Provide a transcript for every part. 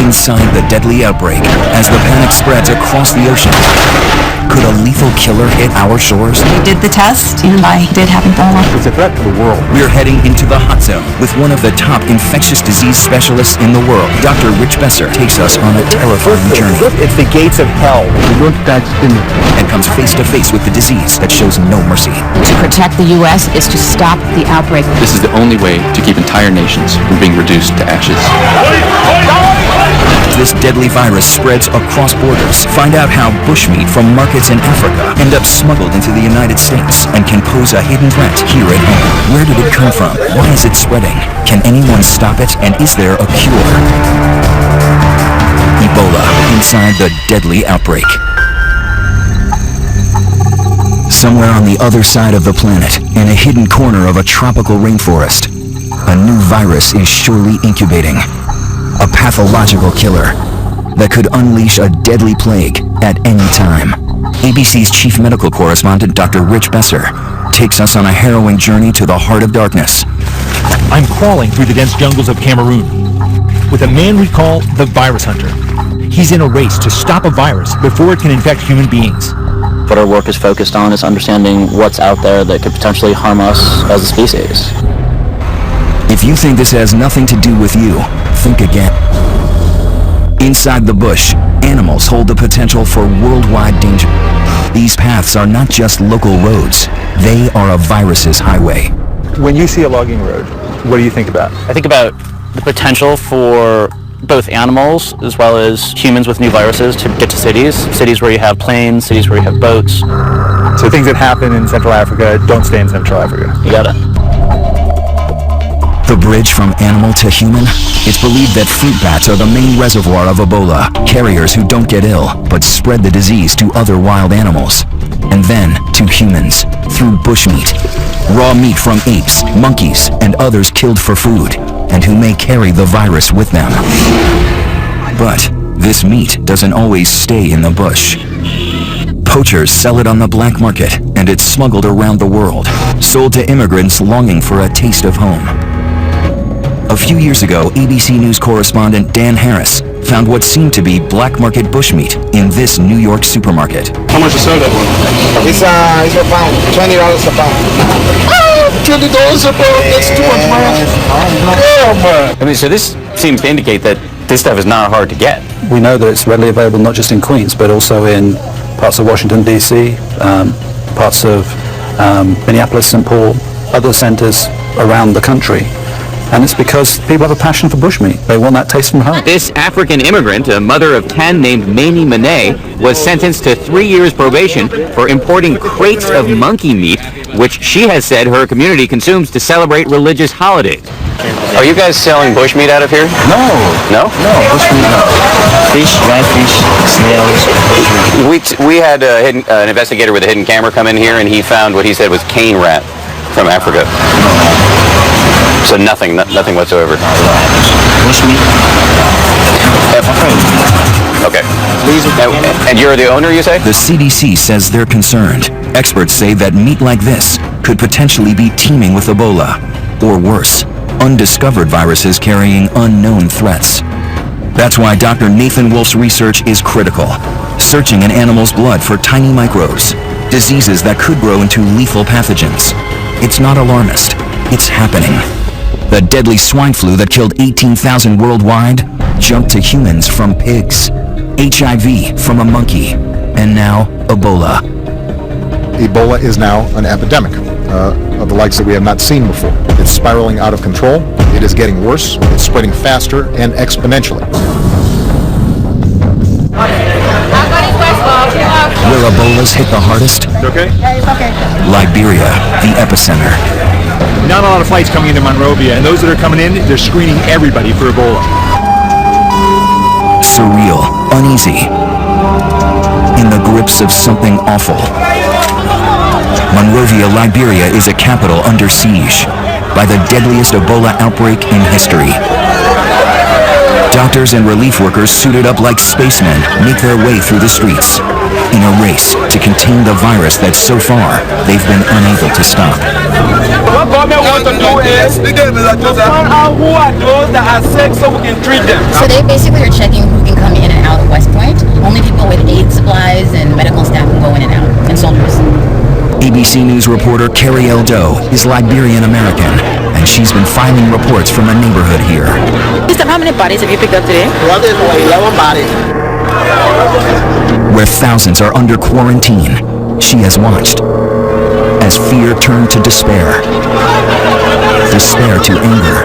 inside the deadly outbreak as the panic spreads across the ocean. Could a lethal killer hit our shores? We did the test, and I did have Ebola. It's a threat to the world. We're heading into the hot zone with one of the top infectious disease specialists in the world. Dr. Rich Besser takes us on a terrifying journey. It's the gates of hell. We don't touch them. And comes face to face with the disease that shows no mercy. To protect the U.S. is to stop the outbreak. This is the only way to keep entire nations from being reduced to ashes. This deadly virus spreads across borders. Find out how bushmeat from markets in Africa end up smuggled into the United States and can pose a hidden threat here at home. Where did it come from? Why is it spreading? Can anyone stop it? And is there a cure? Ebola inside the deadly outbreak. Somewhere on the other side of the planet, in a hidden corner of a tropical rainforest, a new virus is surely incubating. A pathological killer that could unleash a deadly plague at any time. ABC's chief medical correspondent, Dr. Rich Besser, takes us on a harrowing journey to the heart of darkness. I'm crawling through the dense jungles of Cameroon with a man we call the virus hunter. He's in a race to stop a virus before it can infect human beings. What our work is focused on is understanding what's out there that could potentially harm us as a species. If you think this has nothing to do with you, think again. Inside the bush, animals hold the potential for worldwide danger. These paths are not just local roads, they are a virus's highway. When you see a logging road, what do you think about? I think about the potential for both animals as well as humans with new viruses to get to cities where you have planes, cities where you have boats. So things that happen in Central Africa don't stay in Central Africa. You got it. The bridge from animal to human? It's believed that fruit bats are the main reservoir of Ebola, carriers who don't get ill, but spread the disease to other wild animals. And then to humans, through bushmeat. Raw meat from apes, monkeys, and others killed for food, and who may carry the virus with them. But this meat doesn't always stay in the bush. Poachers sell it on the black market, and it's smuggled around the world, sold to immigrants longing for a taste of home. A few years ago, ABC News correspondent Dan Harris found what seemed to be black market bushmeat in this New York supermarket. How much you sell that one? It's a pound, $20 a pound. $20 a pound, that's too much, man. Yeah, man. I mean, so this seems to indicate that this stuff is not hard to get. We know that it's readily available not just in Queens, but also in parts of Washington, D.C., parts of Minneapolis, St. Paul, other centers around the country. And it's because people have a passion for bushmeat. They want that taste from home. This African immigrant, a mother of 10 named Mamie Monet, was sentenced to 3 years probation for importing crates of monkey meat, which she has said her community consumes to celebrate religious holidays. Are you guys selling bushmeat out of here? No. No? No, bushmeat no. Fish, dry fish, snails, bushmeat. We had an investigator with a hidden camera come in here, and he found what he said was cane rat from Africa. So nothing whatsoever. Bushmeat. Okay. And you're the owner, you say? The CDC says they're concerned. Experts say that meat like this could potentially be teeming with Ebola, or worse, undiscovered viruses carrying unknown threats. That's why Dr. Nathan Wolf's research is critical, searching an animal's blood for tiny microbes, diseases that could grow into lethal pathogens. It's not alarmist. It's happening. The deadly swine flu that killed 18,000 worldwide jumped to humans from pigs, HIV from a monkey, and now Ebola. Ebola is now an epidemic of the likes that we have not seen before. It's spiraling out of control. It is getting worse. It's spreading faster and exponentially. Where Ebola's hit the hardest? Okay? Okay. Liberia, the epicenter. Not a lot of flights coming into Monrovia, and those that are coming in, they're screening everybody for Ebola. Surreal, uneasy, in the grips of something awful. Monrovia, Liberia is a capital under siege by the deadliest Ebola outbreak in history. Doctors and relief workers suited up like spacemen make their way through the streets in a race to contain the virus that so far they've been unable to stop. What government wants to do is to find out who are those that are sick so we can treat them. So they basically are checking who can come in and out of West Point. Only people with aid supplies and medical staff can go in and out, and soldiers. ABC News reporter Carrie L. Doe is Liberian-American, and she's been filing reports from a neighborhood here. How many bodies have you picked up today? 11 bodies. Where thousands are under quarantine, she has watched as fear turned to despair, despair to anger,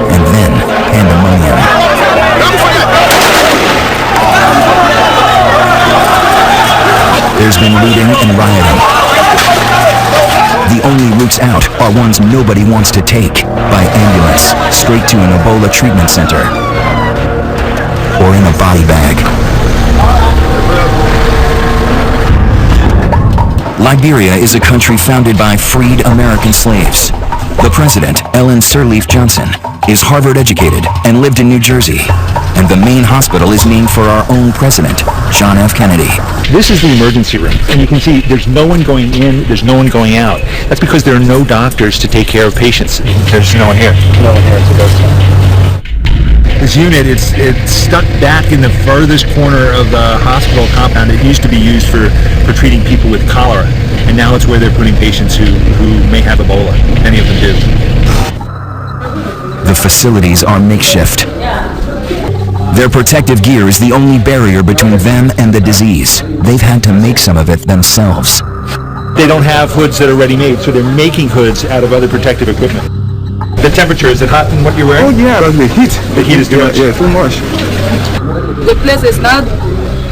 and then pandemonium. There's been looting and rioting. The only routes out are ones nobody wants to take, by ambulance, straight to an Ebola treatment center, or in a body bag. Liberia is a country founded by freed American slaves. The president, Ellen Sirleaf Johnson, is Harvard-educated and lived in New Jersey. And the main hospital is named for our own president, John F. Kennedy. This is the emergency room, and you can see there's no one going in, there's no one going out. That's because there are no doctors to take care of patients. There's no one here. No one here, it's a ghost town. This unit, it's stuck back in the furthest corner of the hospital compound. It used to be used for treating people with cholera, and now it's where they're putting patients who may have Ebola. Many of them do. The facilities are makeshift. Their protective gear is the only barrier between them and the disease. They've had to make some of it themselves. They don't have hoods that are ready-made, so they're making hoods out of other protective equipment. The temperature, is it hot in what you're wearing? Oh yeah, the heat. The heat is too much? Yeah, too much. The place is not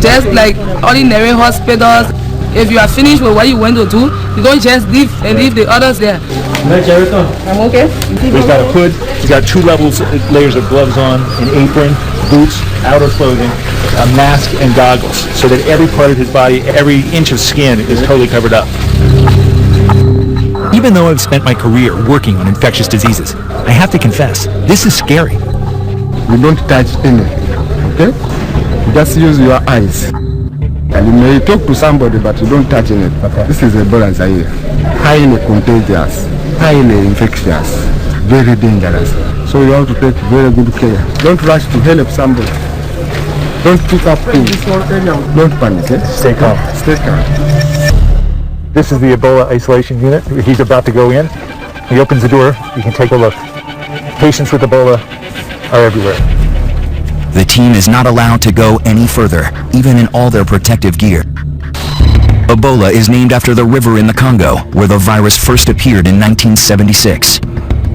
just like ordinary hospitals. If you are finished with what you want to do, you don't just leave and leave the others there. I'm okay. He's got a hood, he's got 2 layers of gloves on, an apron, boots, outer clothing, a mask, and goggles, so that every part of his body, every inch of skin is totally covered up. Even though I've spent my career working on infectious diseases, I have to confess, this is scary. You don't touch anything, okay? You just use your eyes. And you may talk to somebody, but you don't touch anything. Okay. This is Ebola Zaire. Highly contagious, highly infectious, very dangerous. So you have to take very good care. Don't rush to help somebody. Don't pick up things. Don't panic. Eh? Stay calm. Stay calm. This is the Ebola isolation unit. He's about to go in. He opens the door. You can take a look. Patients with Ebola are everywhere. The team is not allowed to go any further, even in all their protective gear. Ebola is named after the river in the Congo, where the virus first appeared in 1976.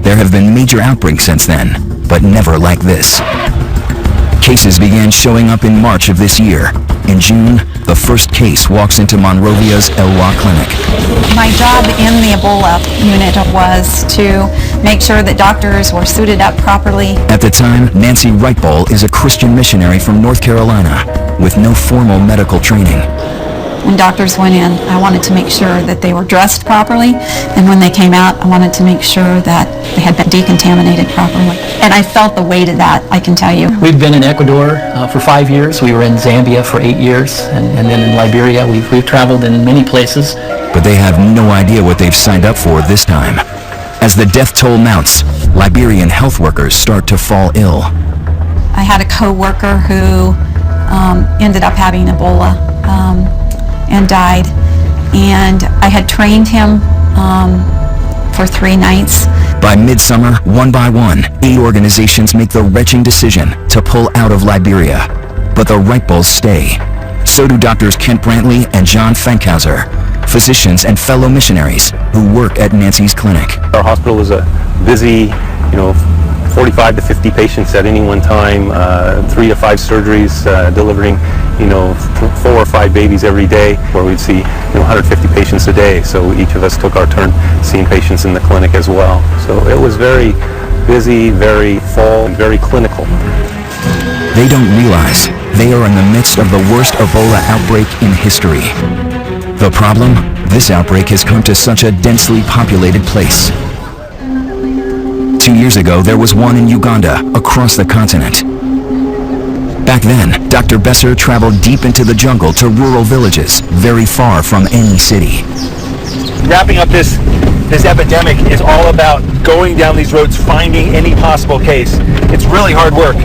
There have been major outbreaks since then, but never like this. Cases began showing up in March of this year. In June, the first case walks into Monrovia's Elwa Clinic. My job in the Ebola unit was to make sure that doctors were suited up properly. At the time, Nancy Wrightball is a Christian missionary from North Carolina with no formal medical training. When doctors went in, I wanted to make sure that they were dressed properly, and when they came out, I wanted to make sure that they had been decontaminated properly. And I felt the weight of that, I can tell you. We've been in Ecuador for 5 years. We were in Zambia for 8 years, and then in Liberia. We've traveled in many places. But they have no idea what they've signed up for this time. As the death toll mounts, Liberian health workers start to fall ill. I had a co-worker who ended up having Ebola. And died, and I had trained him for 3 nights. By midsummer, one by one, aid organizations make the wrenching decision to pull out of Liberia. But the Wrightballs stay. So do Drs. Kent Brantley and John Fankhauser, physicians and fellow missionaries who work at Nancy's clinic. Our hospital is a busy, 45 to 50 patients at any one time, 3 to 5 surgeries, delivering, 4 or 5 babies every day, where we'd see 150 patients a day. So each of us took our turn seeing patients in the clinic as well. So it was very busy, very full, and very clinical. They don't realize they are in the midst of the worst Ebola outbreak in history. The problem? This outbreak has come to such a densely populated place. 2 years ago, there was one in Uganda, across the continent. Back then, Dr. Besser traveled deep into the jungle to rural villages, very far from any city. Wrapping up this This epidemic is all about going down these roads, finding any possible case. It's really hard work.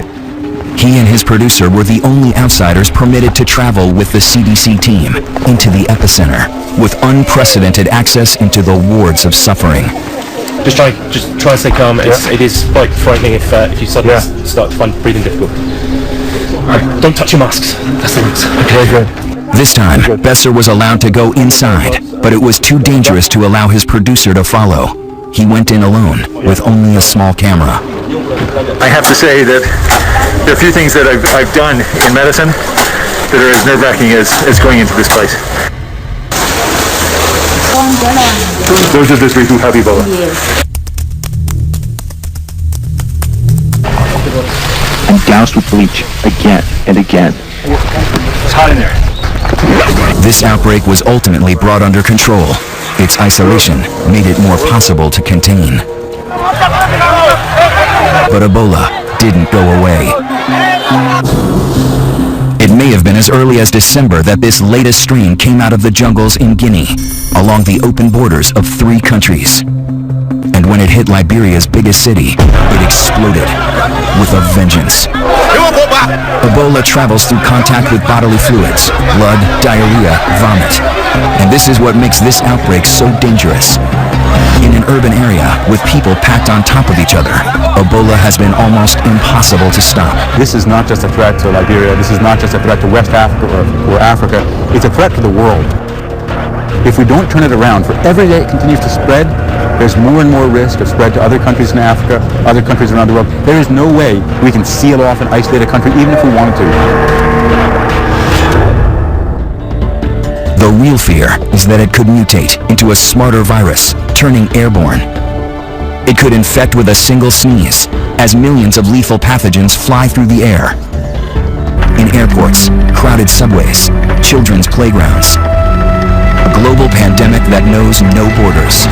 He and his producer were the only outsiders permitted to travel with the CDC team into the epicenter, with unprecedented access into the wards of suffering. Just try and stay calm. It is quite frightening if you suddenly start to find breathing difficult. Alright, don't touch your masks. That's the rules. Okay, good. This time, Besser was allowed to go inside, but it was too dangerous to allow his producer to follow. He went in alone, with only a small camera. I have to say that there are a few things that I've done in medicine that are as nerve-wracking as going into this place. Those of us who have Ebola. And doused with bleach again and again. It's hot in there. This outbreak was ultimately brought under control. Its isolation made it more possible to contain. But Ebola didn't go away. It may have been as early as December that this latest strain came out of the jungles in Guinea, along the open borders of 3 countries. And when it hit Liberia's biggest city, it exploded with a vengeance. Ebola travels through contact with bodily fluids, blood, diarrhea, vomit. And this is what makes this outbreak so dangerous. In an urban area with people packed on top of each other, Ebola has been almost impossible to stop. This is not just a threat to Liberia, this is not just a threat to West Africa or Africa, it's a threat to the world. If we don't turn it around, for every day it continues to spread, there's more and more risk of spread to other countries in Africa, other countries around the world. There is no way we can seal off and isolate a country, even if we wanted to. The real fear is that it could mutate into a smarter virus, turning airborne. It could infect with a single sneeze, as millions of lethal pathogens fly through the air. In airports, crowded subways, children's playgrounds. A global pandemic that knows no borders.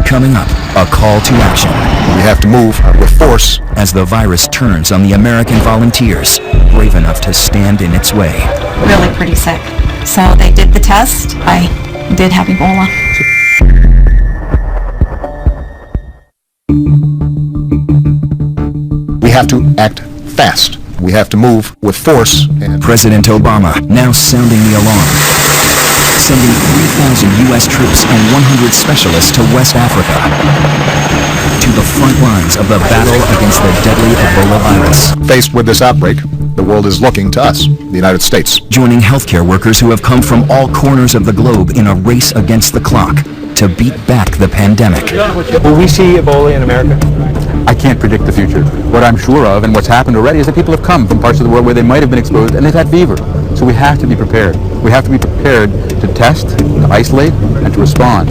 Coming up, a call to action. We have to move with force as the virus turns on the American volunteers, brave enough to stand in its way. Really pretty sick. So they did the test. I did have Ebola. We have to act fast. We have to move with force. And President Obama now sounding the alarm, sending 3,000 U.S. troops and 100 specialists to West Africa, to the front lines of the battle against the deadly Ebola virus. Faced with this outbreak, the world is looking to us, the United States. Joining healthcare workers who have come from all corners of the globe in a race against the clock to beat back the pandemic. Will we see Ebola in America? I can't predict the future. What I'm sure of, and what's happened already, is that people have come from parts of the world where they might have been exposed and they've had fever. So we have to be prepared. We have to be prepared to test, to isolate, and to respond.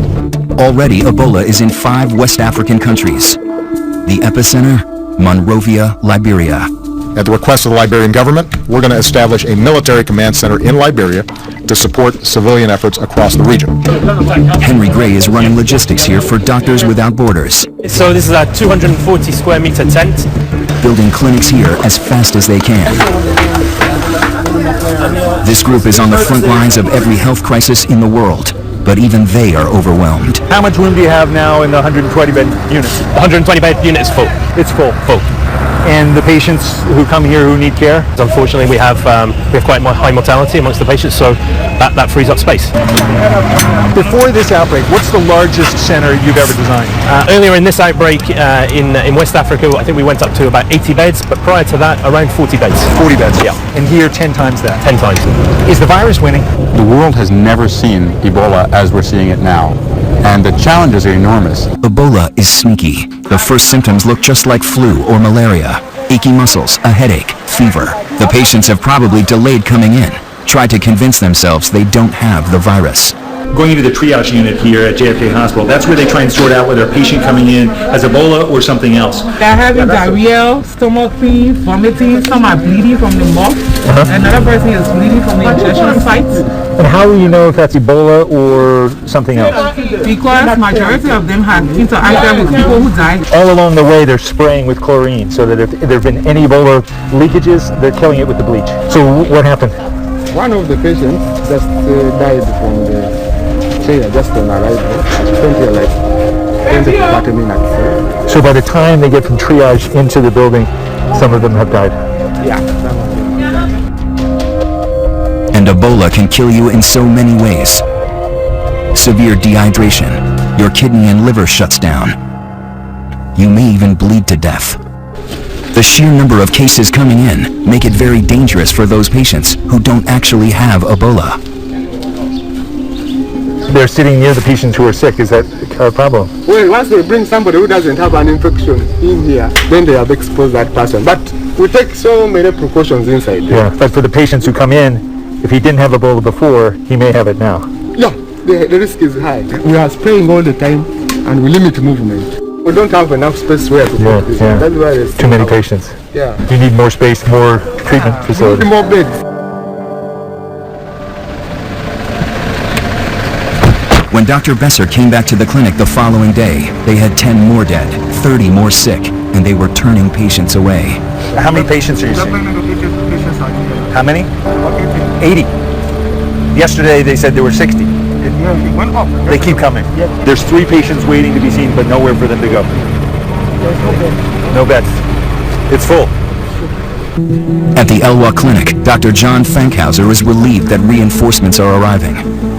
Already, Ebola is in 5 West African countries. The epicenter, Monrovia, Liberia. At the request of the Liberian government, we're going to establish a military command center in Liberia to support civilian efforts across the region. Henry Gray is running logistics here for Doctors Without Borders. So this is a 240 square meter tent. Building clinics here as fast as they can. This group is on the front lines of every health crisis in the world, but even they are overwhelmed. How much room do you have now in the 120-bed unit? 120-bed unit is full. It's full. Full. And the patients who come here who need care? Unfortunately, we have quite high mortality amongst the patients, so that frees up space. Before this outbreak, what's the largest center you've ever designed? Earlier in this outbreak in West Africa, I think we went up to about 80 beds, but prior to that, around 40 beds. 40 beds? Yeah. And here, 10 times that? 10 times. Is the virus winning? The world has never seen Ebola as we're seeing it now, and the challenges are enormous. Ebola is sneaky. The first symptoms look just like flu or malaria. Achy muscles, a headache, fever. The patients have probably delayed coming in, tried to convince themselves they don't have the virus. Going into the triage unit here at JFK Hospital, that's where they try and sort out whether a patient coming in has Ebola or something else. They're having diarrhea, stomach pain, vomiting, some are bleeding from the mouth, another person is bleeding from the injection sites. And how will you know if that's Ebola or something else? Because majority of them have interacted with people who died. All along the way they're spraying with chlorine so that if there have been any Ebola leakages, they're killing it with the bleach. So what happened? One of the patients just died from the here just on arrival. I spent here like 20 to 30 minutes. So by the time they get from triage into the building, some of them have died. Yeah. And Ebola can kill you in so many ways. Severe dehydration, your kidney and liver shuts down. You may even bleed to death. The sheer number of cases coming in make it very dangerous for those patients who don't actually have Ebola. They're sitting near the patients who are sick. Is that a problem? Well, once they bring somebody who doesn't have an infection in here, then they have exposed that person. But we take so many precautions inside. Yeah, but for the patients who come in, if he didn't have Ebola before, he may have it now. Yeah, the risk is high. We are spraying all the time and we limit movement. We don't have enough space where to put this. Yeah. That's why there's too many patients. Yeah. You need more space, more treatment facilities. More beds. When Dr. Besser came back to the clinic the following day, they had 10 more dead, 30 more sick, and they were turning patients away. How many patients are you seeing? How many? 80. Yesterday they said there were 60. They keep coming. There's 3 patients waiting to be seen, but nowhere for them to go. No beds. It's full. At the Elwha Clinic, Dr. John Fankhauser is relieved that reinforcements are arriving.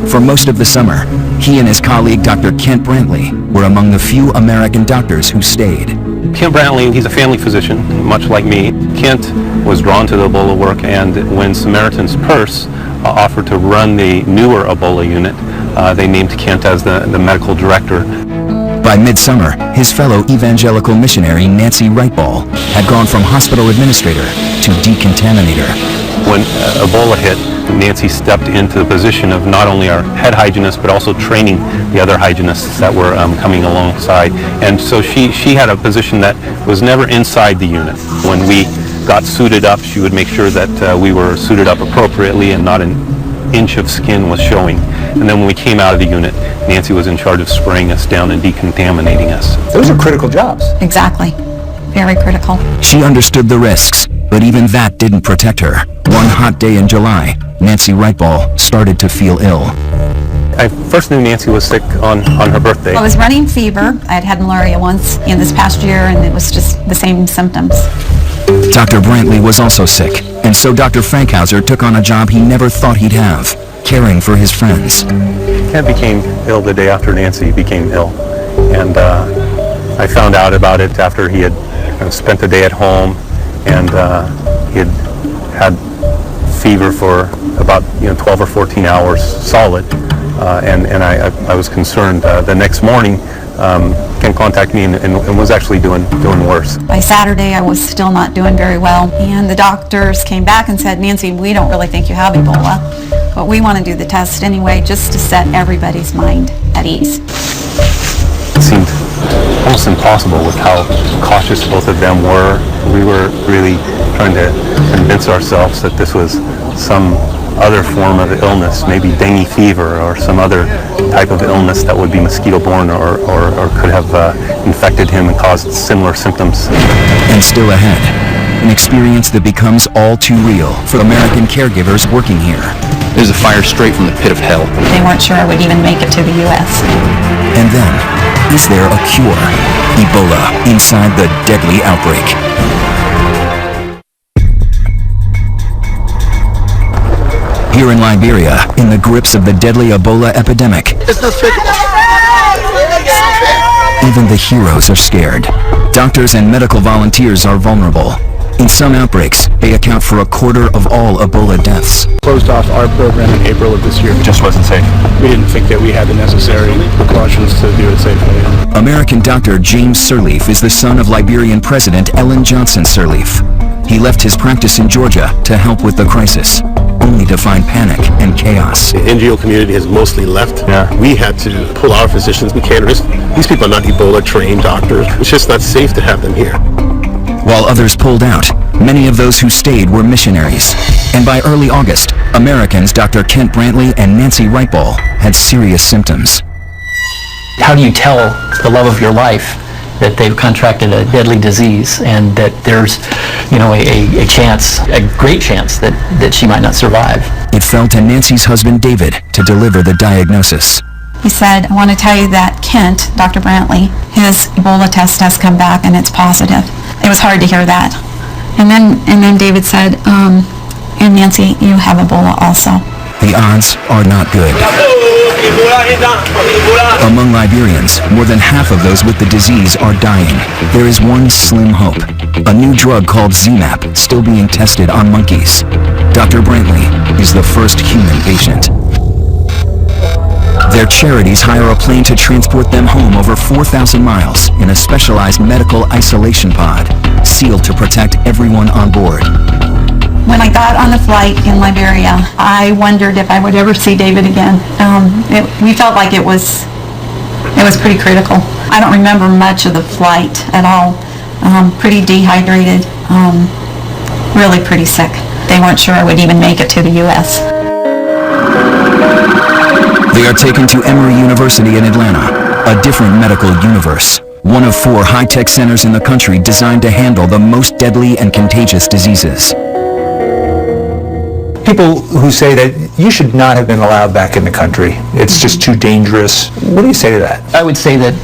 For most of the summer, he and his colleague Dr. Kent Brantley were among the few American doctors who stayed. Kent Brantley, he's a family physician, much like me. Kent was drawn to the Ebola work, and when Samaritan's Purse offered to run the newer Ebola unit, they named Kent as the medical director. By midsummer, his fellow evangelical missionary Nancy Wrightball had gone from hospital administrator to decontaminator. When Ebola hit, Nancy stepped into the position of not only our head hygienist, but also training the other hygienists that were coming alongside. And so she had a position that was never inside the unit. When we got suited up, she would make sure that we were suited up appropriately and not an inch of skin was showing. And then when we came out of the unit, Nancy was in charge of spraying us down and decontaminating us. Those are critical jobs. Exactly. Very critical. She understood the risks, but even that didn't protect her. One hot day in July, Nancy Wrightball started to feel ill. I first knew Nancy was sick on her birthday. I was running fever. I had malaria once in this past year, and it was just the same symptoms. Dr. Brantley was also sick, and so Dr. Fankhauser took on a job he never thought he'd have, caring for his friends. Kent became ill the day after Nancy became ill, and I found out about it after he had spent the day at home, and he had fever for about 12 or 14 hours solid, and I was concerned. The next morning, Ken contacted me and was actually doing worse. By Saturday, I was still not doing very well, and the doctors came back and said, Nancy, we don't really think you have Ebola, but we want to do the test anyway just to set everybody's mind at ease. It seemed almost impossible with how cautious both of them were. We were really trying to convince ourselves that this was some other form of illness, maybe dengue fever or some other type of illness that would be mosquito-borne or could have infected him and caused similar symptoms. And still ahead, an experience that becomes all too real for American caregivers working here. There's a fire straight from the pit of hell. They weren't sure I would even make it to the U.S. And then, is there a cure? Ebola inside the deadly outbreak. Here in Liberia, in the grips of the deadly Ebola epidemic, even the heroes are scared. Doctors and medical volunteers are vulnerable. In some outbreaks, they account for a quarter of all Ebola deaths. Closed off our program in April of this year. It just wasn't safe. We didn't think that we had the necessary precautions to do it safely. American doctor James Sirleaf is the son of Liberian President Ellen Johnson Sirleaf. He left his practice in Georgia to help with the crisis, only to find panic and chaos. The NGO community has mostly left. We had to pull our physicians. We can't risk. These people are not Ebola-trained doctors. It's just not safe to have them here. While others pulled out, many of those who stayed were missionaries. And by early August, Americans Dr. Kent Brantley and Nancy Wrightball had serious symptoms. How do you tell the love of your life that they've contracted a deadly disease and that there's, a chance, a great chance that she might not survive? It fell to Nancy's husband David to deliver the diagnosis. He said, I want to tell you that Kent, Dr. Brantley, his Ebola test has come back and it's positive. It was hard to hear that. And then David said, and Nancy, you have Ebola also. The odds are not good. Among Liberians, more than half of those with the disease are dying. There is one slim hope. A new drug called ZMapp still being tested on monkeys. Dr. Brantley is the first human patient. Their charities hire a plane to transport them home over 4,000 miles in a specialized medical isolation pod, sealed to protect everyone on board. When I got on the flight in Liberia, I wondered if I would ever see David again. We felt like it was pretty critical. I don't remember much of the flight at all. Pretty dehydrated, really pretty sick. They weren't sure I would even make it to the U.S. They are taken to Emory University in Atlanta, a different medical universe. One of 4 high-tech centers in the country designed to handle the most deadly and contagious diseases. People who say that you should not have been allowed back in the country, it's just too dangerous. What do you say to that? I would say that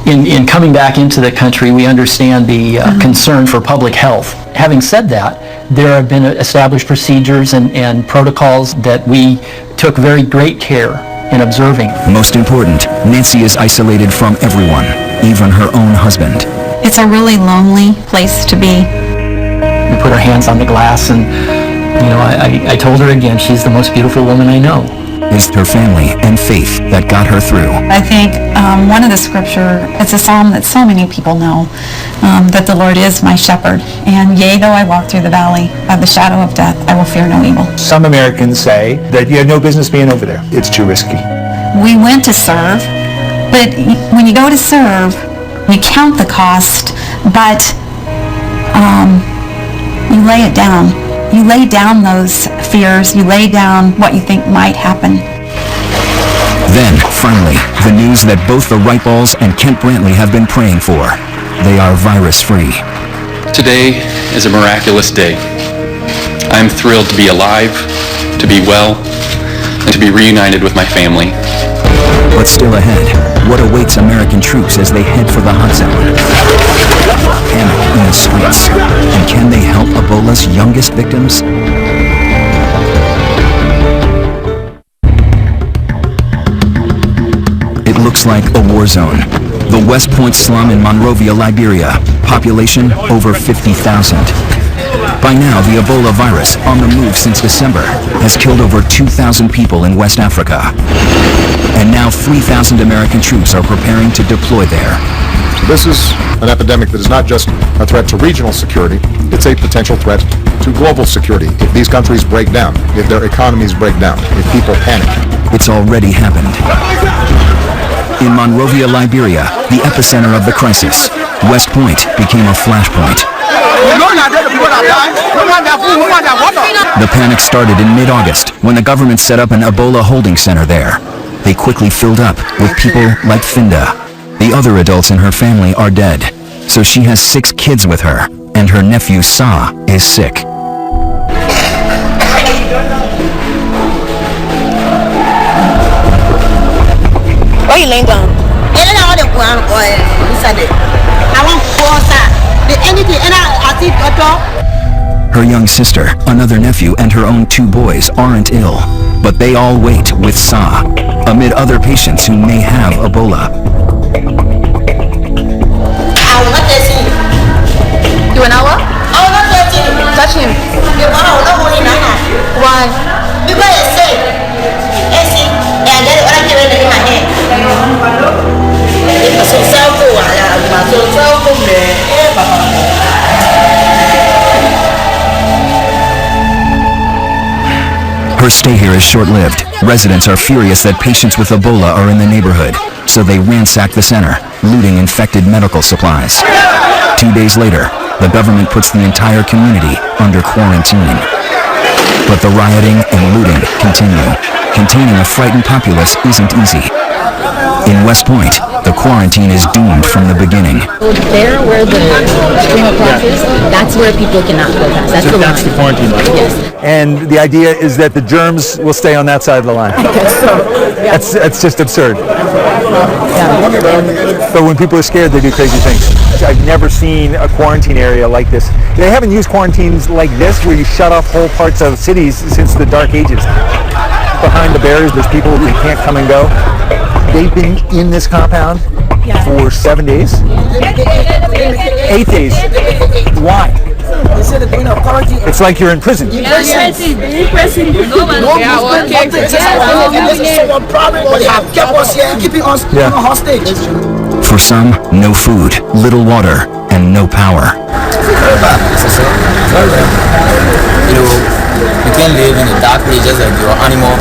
in coming back into the country, we understand the concern for public health. Having said that, there have been established procedures and protocols that we took very great care in observing. Most important, Nancy is isolated from everyone, even her own husband. It's a really lonely place to be. We put our hands on the glass and I told her again, she's the most beautiful woman I know. It's her family and faith that got her through. I think one of the scripture, it's a psalm that so many people know, that the Lord is my shepherd. And yea, though I walk through the valley of the shadow of death, I will fear no evil. Some Americans say that you had no business being over there. It's too risky. We went to serve, but when you go to serve, you count the cost, but you lay it down. You lay down those fears, you lay down what you think might happen. Then, finally, the news that both the Wright-Balls and Kent Brantley have been praying for. They are virus-free. Today is a miraculous day. I'm thrilled to be alive, to be well, and to be reunited with my family. But still ahead, what awaits American troops as they head for the hot zone? Panic in the streets. And can they help Ebola's youngest victims? It looks like a war zone. The West Point slum in Monrovia, Liberia. Population over 50,000. By now, the Ebola virus, on the move since December, has killed over 2,000 people in West Africa. And now 3,000 American troops are preparing to deploy there. This is an epidemic that is not just a threat to regional security, it's a potential threat to global security. If these countries break down, if their economies break down, if people panic. It's already happened. In Monrovia, Liberia, the epicenter of the crisis, West Point became a flashpoint. The panic started in mid-August when the government set up an Ebola holding center there. They quickly filled up with people like Finda. The other adults in her family are dead, so she has 6 kids with her, and her nephew Sa is sick. Why are you laying down? Her young sister, another nephew, and her own 2 boys aren't ill, but they all wait with Sa, amid other patients who may have Ebola. You an hour? I will not touch him. Touch him. Why? Because it's safe. It's safe. And then what I can in my hand. Her stay here is short-lived. Residents are furious that patients with Ebola are in the neighborhood, so they ransack the center, looting infected medical supplies. 2 days later, the government puts the entire community under quarantine. But the rioting and looting continue. Containing a frightened populace isn't easy. In West Point, the quarantine is doomed from the beginning. There where the stream of crosses, That's where people cannot go past. That's So the that's the line. quarantine line. Yes. And the idea is that the germs will stay on that side of the line. That's just absurd. But when people are scared, they do crazy things. I've never seen a quarantine area like this. They haven't used quarantines like this where you shut off whole parts of cities since the Dark Ages. Behind the barriers, there's people who can't come and go. They've been in this compound for 7 days? 8 days. Why? It's like you're in prison. For some, no food, little water, and no power. You can't live in a dark place just like your animal.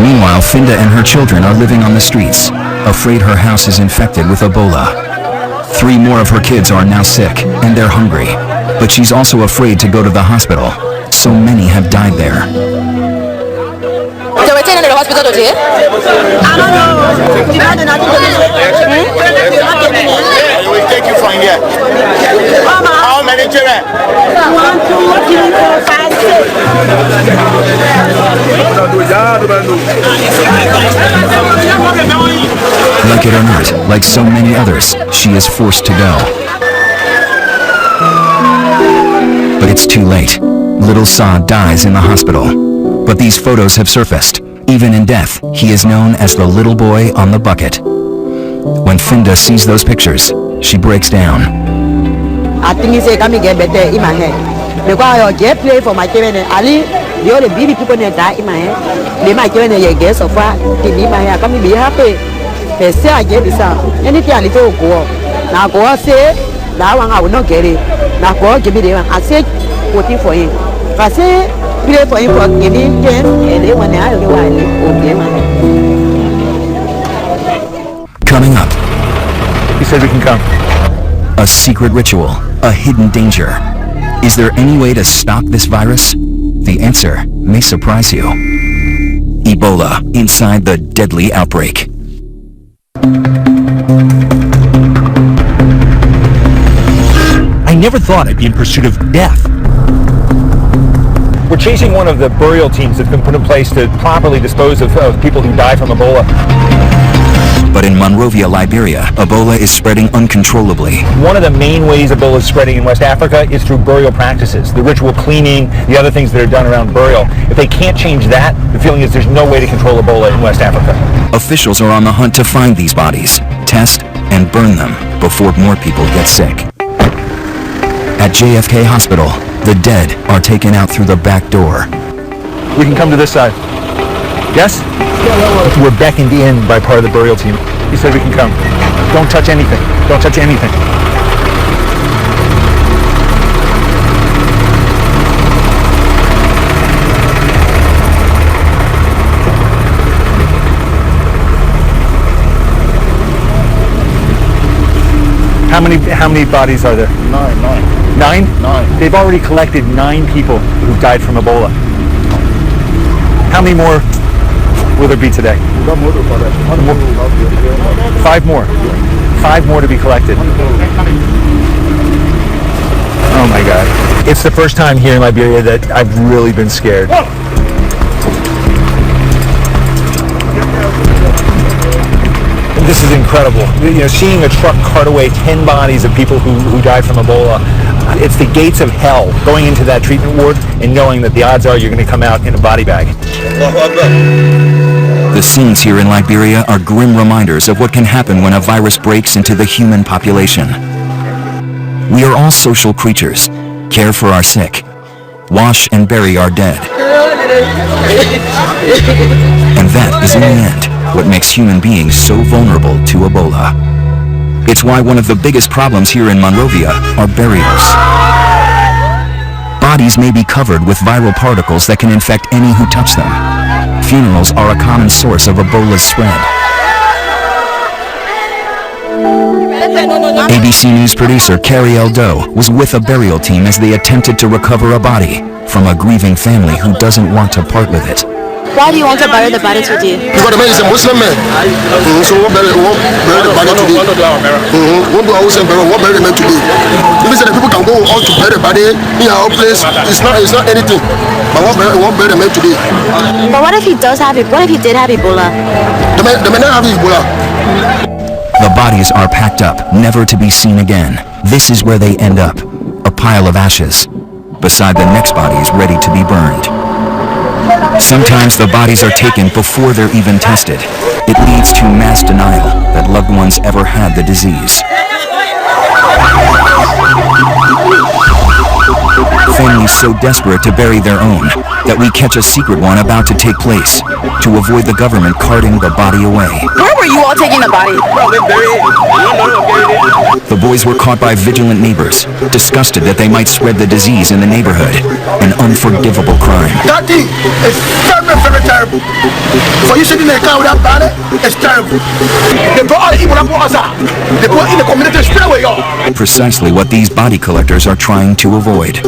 Meanwhile, Finda and her children are living on the streets, afraid her house is infected with Ebola. 3 more of her kids are now sick, and they're hungry. But she's also afraid to go to the hospital. So many have died there. They were taken to the hospital today? I don't know. We take you from here. How many children? 1, 2, 3, 4, 5, 6. Like it or not, like so many others, she is forced to go. But it's too late. Little Sa dies in the hospital. But these photos have surfaced. Even in death, he is known as the little boy on the bucket. When Finda sees those pictures, she breaks down. I think it's going to get better in my head. Because I get play for my children. Ali, the only baby people that die in my head. They might give me a guess of what they need my hair. Come be happy. They say I get this out. Anything I need to go. Now go say that one I will not get it. Now go give me the one. I say voting for him. I say pray for him for giving them and they want to Coming up. He said we can come. A secret ritual, a hidden danger. Is there any way to stop this virus? The answer may surprise you. Ebola inside the deadly outbreak. I never thought I'd be in pursuit of death. We're chasing one of the burial teams that's been put in place to properly dispose of people who die from Ebola. But in Monrovia, Liberia, Ebola is spreading uncontrollably. One of the main ways Ebola is spreading in West Africa is through burial practices, the ritual cleaning, the other things that are done around burial. If they can't change that, the feeling is there's no way to control Ebola in West Africa. Officials are on the hunt to find these bodies, test, and burn them before more people get sick. At JFK Hospital, the dead are taken out through the back door. We can come to this side. Yes? We're beckoned in by part of the burial team. He said we can come. Don't touch anything. Don't touch anything. How many bodies are there? 9. 9? 9. They've already collected 9 people who've died from Ebola. How many more will there be today? 5 more. 5 more to be collected. Oh my God. It's the first time here in Liberia that I've really been scared. This is incredible. You know, seeing a truck cart away 10 bodies of people who died from Ebola, it's the gates of hell going into that treatment ward and knowing that the odds are you're going to come out in a body bag. The scenes here in Liberia are grim reminders of what can happen when a virus breaks into the human population. We are all social creatures, care for our sick, wash and bury our dead. And that is in the end what makes human beings so vulnerable to Ebola. It's why one of the biggest problems here in Monrovia are burials. Bodies may be covered with viral particles that can infect any who touch them. Funerals are a common source of Ebola's spread. ABC News producer Carrie Eldo was with a burial team as they attempted to recover a body from a grieving family who doesn't want to part with it. Why do you want to bury the body today? Because the man is a Muslim man. So we bury the body today. Won't do our Muslim burial, won't bury the man today. Even say the people can go out to bury the body in our place. It's not anything. But won't bury the man today. But what if he does have it? What if he did have Ebola? The man don't have Ebola. The bodies are packed up, never to be seen again. This is where they end up, a pile of ashes, beside the next bodies ready to be burned. Sometimes the bodies are taken before they're even tested. It leads to mass denial that loved ones ever had the disease. Families so desperate to bury their own that we catch a secret one about to take place to avoid the government carting the body away. Where were you all taking the body? The boys were caught by vigilant neighbors, disgusted that they might spread the disease in the neighborhood, an unforgivable crime. That thing is very, very terrible. For you sitting in a car with that body, it's terrible. They brought all the Ebola outside. They put in the community straight away, y'all. Precisely what these body collectors are trying to avoid.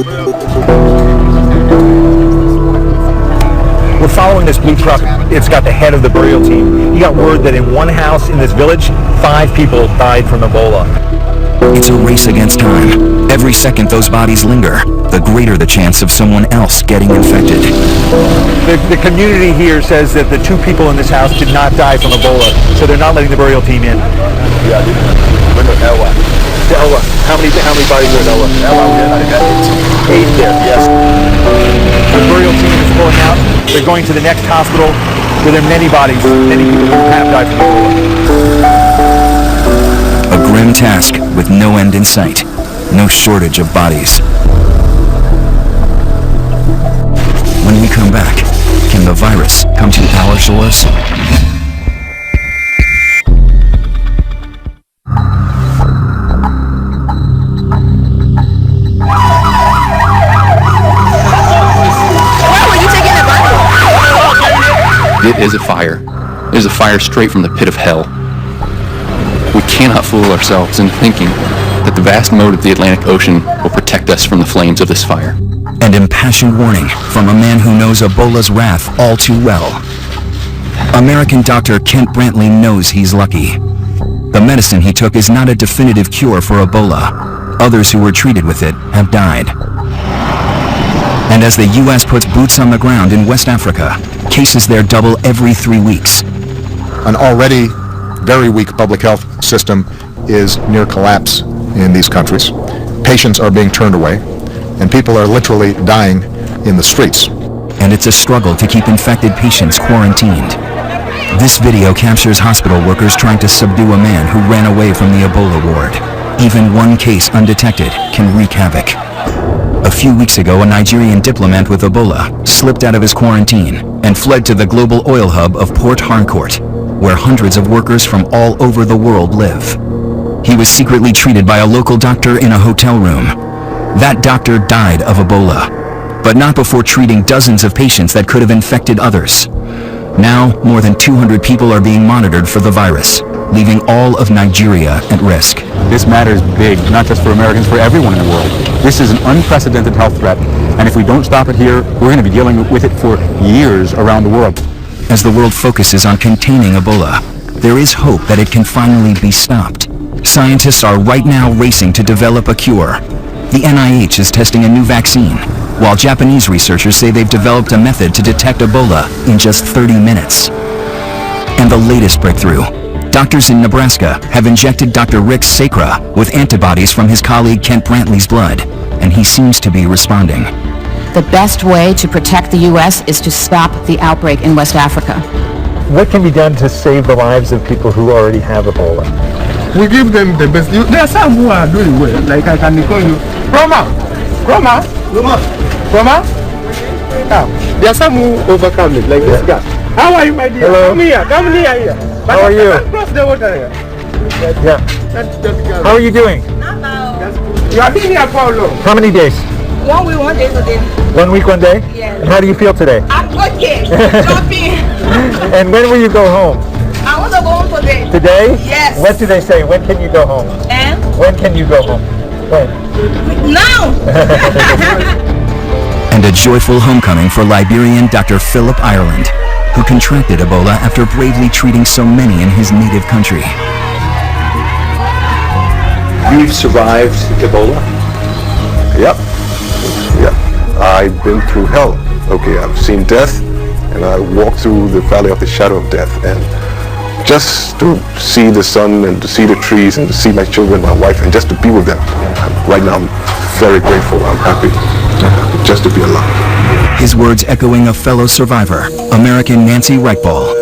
We're following this blue truck. It's got the head of the burial team. He got word that in one house in this village, 5 people died from Ebola. It's a race against time. Every second those bodies linger, the greater the chance of someone else getting infected. The community here says that the 2 people in this house did not die from Ebola, so they're not letting the burial team in. Elwa. How many bodies are in Elwa? 8 there. Yes. The burial team is pulling out. They're going to the next hospital where there are many bodies, many people who have died from Ebola. A grim task with no end in sight, no shortage of bodies. When we come back, can the virus come to our shores? It is a fire. It is a fire straight from the pit of hell. We cannot fool ourselves into thinking that the vast moat of the Atlantic Ocean will protect us from the flames of this fire. An impassioned warning from a man who knows Ebola's wrath all too well. American doctor Kent Brantley knows he's lucky. The medicine he took is not a definitive cure for Ebola. Others who were treated with it have died. And as the U.S. puts boots on the ground in West Africa, cases there double every 3 weeks. An already very weak public health system is near collapse in these countries. Patients are being turned away, and people are literally dying in the streets. And it's a struggle to keep infected patients quarantined. This video captures hospital workers trying to subdue a man who ran away from the Ebola ward. Even one case undetected can wreak havoc. A few weeks ago, a Nigerian diplomat with Ebola slipped out of his quarantine and fled to the global oil hub of Port Harcourt, where hundreds of workers from all over the world live. He was secretly treated by a local doctor in a hotel room. That doctor died of Ebola, but not before treating dozens of patients that could have infected others. Now, more than 200 people are being monitored for the virus, leaving all of Nigeria at risk. This matters big, not just for Americans, for everyone in the world. This is an unprecedented health threat, and if we don't stop it here, we're going to be dealing with it for years around the world. As the world focuses on containing Ebola, there is hope that it can finally be stopped. Scientists are right now racing to develop a cure. The NIH is testing a new vaccine, while Japanese researchers say they've developed a method to detect Ebola in just 30 minutes. And the latest breakthrough, doctors in Nebraska have injected Dr. Rick Sacra with antibodies from his colleague Kent Brantley's blood, and he seems to be responding. The best way to protect the U.S. is to stop the outbreak in West Africa. What can be done to save the lives of people who already have Ebola? We give them the best. There are some who are doing well. Like I can call you, Roma. Now, there are some who overcome it, like this guy. How are you, my dear? Hello. Come here. How are you? Cross the water here. Yeah. How are you doing? You have been here for how long? How many days? 1 week, 1 day today. 1 week, 1 day? Yes. And how do you feel today? I'm okay. Jumping. And when will you go home? I want to go home today. Today? Yes. What do they say? When can you go home? And? When can you go home? When? Now. And a joyful homecoming for Liberian Dr. Philip Ireland, who contracted Ebola after bravely treating so many in his native country. You've survived Ebola? Yep. I've been through hell. Okay, I've seen death, and I walked through the valley of the shadow of death, and just to see the sun and to see the trees and to see my children, my wife, and just to be with them. Right now I'm very grateful. I'm happy just to be alive. His words echoing a fellow survivor, American Nancy Reichball.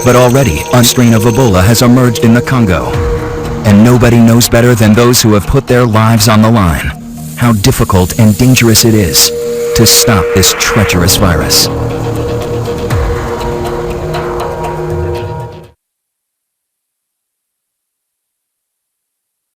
But already, a strain of Ebola has emerged in the Congo. And nobody knows better than those who have put their lives on the line how difficult and dangerous it is to stop this treacherous virus.